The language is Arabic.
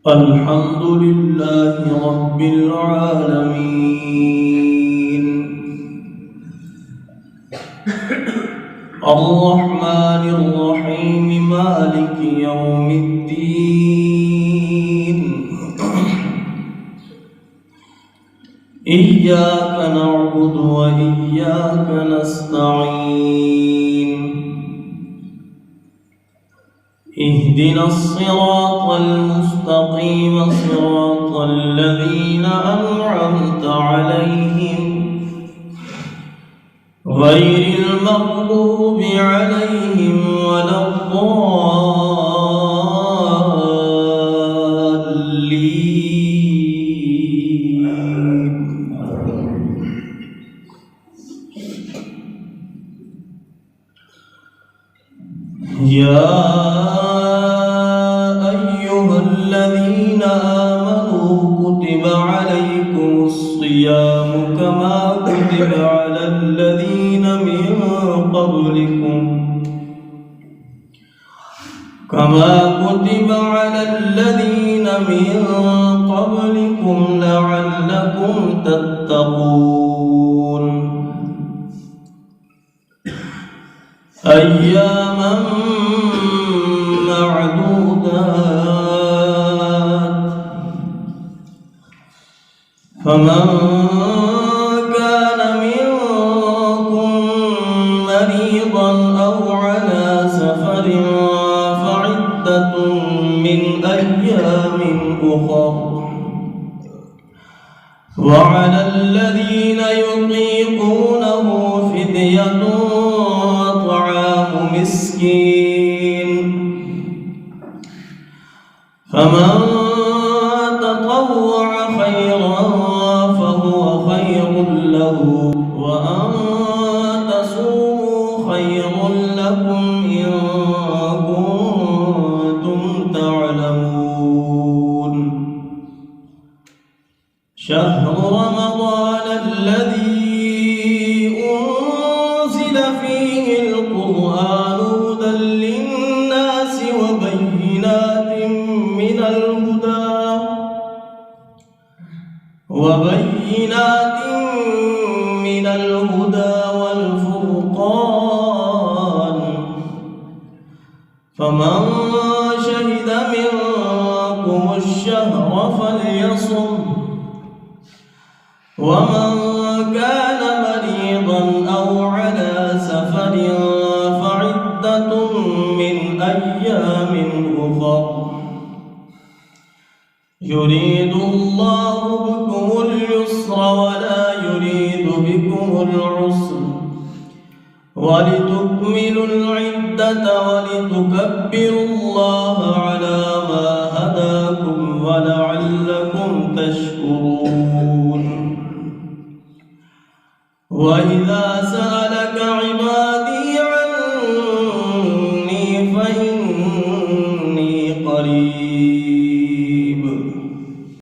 الحمد لله رب العالمين الرحمن الرحيم مالك يوم الدين إياك نعبد وإياك نستعين اهدنا الصراط المستقيم صراط الذين أنعمت عليهم غير المغضوب عليهم ولا الضالين. يا الذين آمنوا كتب عليكم الصيام كما كتب على الذين من قبلكم لعلكم تتقون أياما معدودات فمن كان منكم مريضا أو على سفر فعدة من أيام أخر وعلى الذين يطيقونه فدية طعام مسكين فمن تطوع خيرا فهو خير له وأن تصوموا خير لكم إن كنتم تعلمون شهر رمضان الذي أنزل فيه القرآن هدى للناس وبينات من الهدى والفرقان فمن شهد منكم الشهر فليصم ومن كان مريضا أو على سفر فعدة من أيام أخر يريد الله بكم اليسر ولا يريد بكم العسر ولتكملوا العدة ولتكبروا الله على ما هداكم